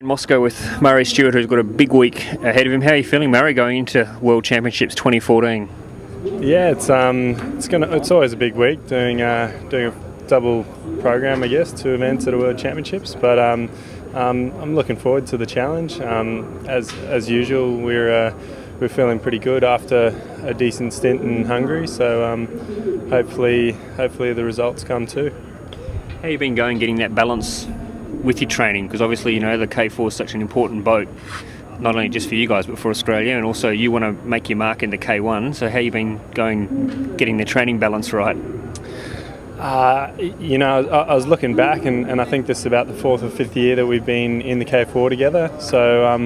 Moscow with Murray Stewart, who's got a big week ahead of him. How are you feeling, Murray, going into World Championships 2014? Yeah, it's always a big week doing a double program, I guess, 2 events at the World Championships. But I'm looking forward to the challenge. As usual, we're feeling pretty good after a decent stint in Hungary. So hopefully the results come too. How have you been going, getting that balance with your training? Because obviously, the K4 is such an important boat, not only just for you guys but for Australia, and also you want to make your mark in the K1. So how have you been going, getting the training balance right? I was looking back, and I think this is about the 4th or 5th year that we've been in the K4 together. So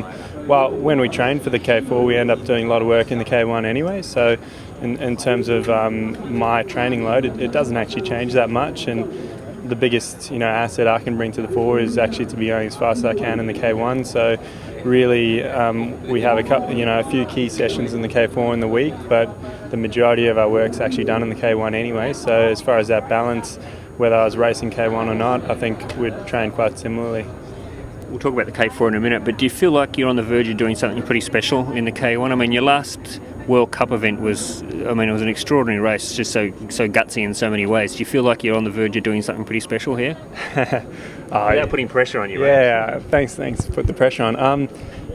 when we train for the K4, we end up doing a lot of work in the K1 anyway. So in terms of my training load, it doesn't actually change that much. And the biggest asset I can bring to the 4 is actually to be going as fast as I can in the K1. So really we have a few key sessions in the K4 in the week, but the majority of our work's actually done in the K1 anyway. So as far as that balance, whether I was racing K1 or not, I think we'd train quite similarly. We'll talk about the K4 in a minute, but do you feel like you're on the verge of doing something pretty special in the K1? I mean, your last World Cup event was an extraordinary race, just so gutsy in so many ways. Do you feel like you're on the verge of doing something pretty special here? Without putting pressure on you, right? Yeah, thanks. Put the pressure on.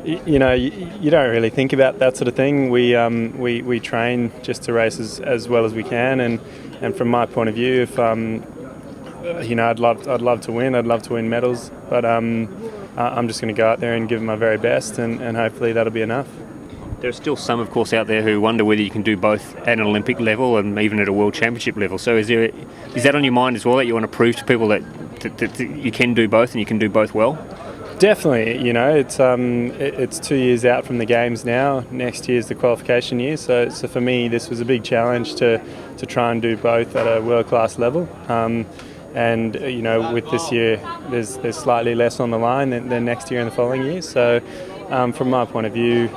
You don't really think about that sort of thing. We train just to race as well as we can, and from my point of view, if I'd love to win. I'd love to win medals, but I'm just going to go out there and give my very best, and hopefully that'll be enough. There are still some, of course, out there who wonder whether you can do both at an Olympic level and even at a World Championship level. So is that on your mind as well, that you want to prove to people that you can do both and you can do both well? Definitely. It's 2 years out from the Games now. Next year's the qualification year. So for me, this was a big challenge to try and do both at a world-class level. And with this year, there's slightly less on the line than next year and the following year. So from my point of view,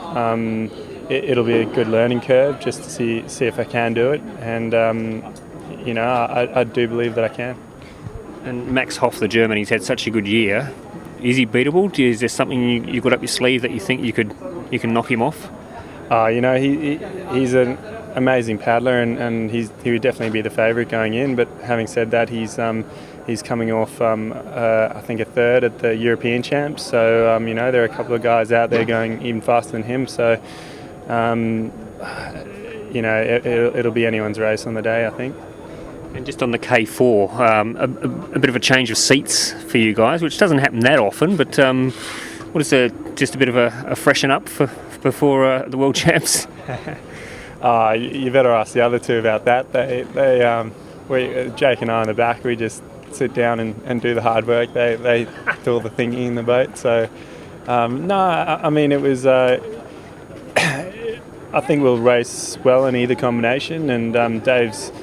it'll be a good learning curve just to see if I can do it. And I do believe that I can. And Max Hoff, the German, he's had such a good year. Is he beatable? Is there something you've got up your sleeve that you think you can knock him off? He's an amazing paddler, and he would definitely be the favourite going in. But having said that, he's coming off I think a third at the European Champs. So there are a couple of guys out there going even faster than him. So it'll be anyone's race on the day, I think. And just on the K4, a bit of a change of seats for you guys, which doesn't happen that often. But what is just a bit of a freshen up before the World Champs? You better ask the other two about that. Jake and I in the back, we just sit down and do the hard work. They do all the thinking in the boat. So it was. I think we'll race well in either combination, and Dave's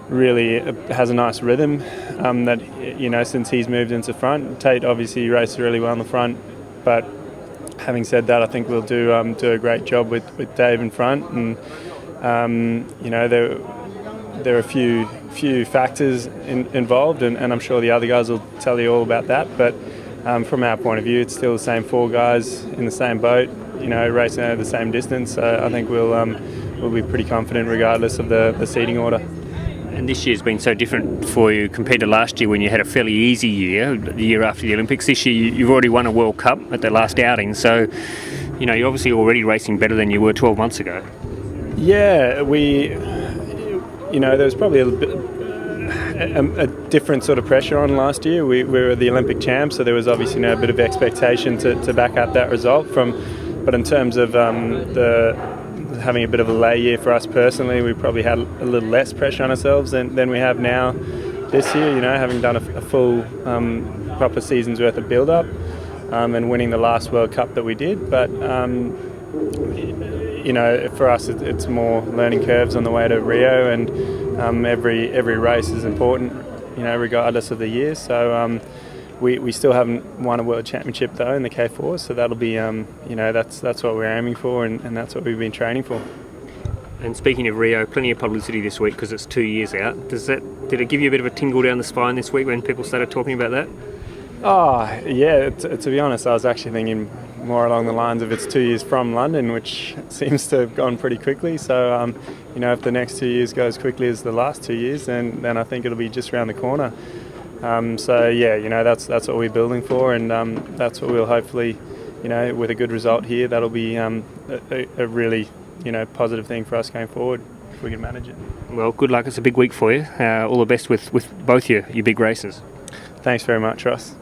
really has a nice rhythm that since he's moved into front. Tate obviously raced really well in the front, but having said that, I think we'll do a great job with Dave in front. And there are a few factors involved, and I'm sure the other guys will tell you all about that. But from our point of view, it's still the same 4 guys in the same boat, racing over the same distance. I think we'll be pretty confident regardless of the seating order. And this year's been so different for you compared to last year when you had a fairly easy year, the year after the Olympics. This year you've already won a World Cup at the last outing, so you're obviously already racing better than you were 12 months ago. Yeah, there was probably a different sort of pressure on last year. We were the Olympic champs, so there was obviously a bit of expectation to back up that result but in terms of having a bit of a lay year for us personally, we probably had a little less pressure on ourselves than we have now this year, having done a full proper season's worth of build-up and winning the last World Cup that we did. But for us it's more learning curves on the way to Rio, and every race is important, regardless of the year. So we still haven't won a World Championship though in the K4, so that'll be that's what we're aiming for, and that's what we've been training for. And speaking of Rio, plenty of publicity this week because it's 2 years out. Did it give you a bit of a tingle down the spine this week when people started talking about that? Oh, yeah, to be honest, I was actually thinking more along the lines of it's 2 years from London, which seems to have gone pretty quickly. So, if the next 2 years go as quickly as the last 2 years, then I think it'll be just around the corner. That's what we're building for, and that's what we'll hopefully, with a good result here, that'll be a really, positive thing for us going forward if we can manage it. Well, good luck. It's a big week for you. All the best with both your big races. Thanks very much, Ross.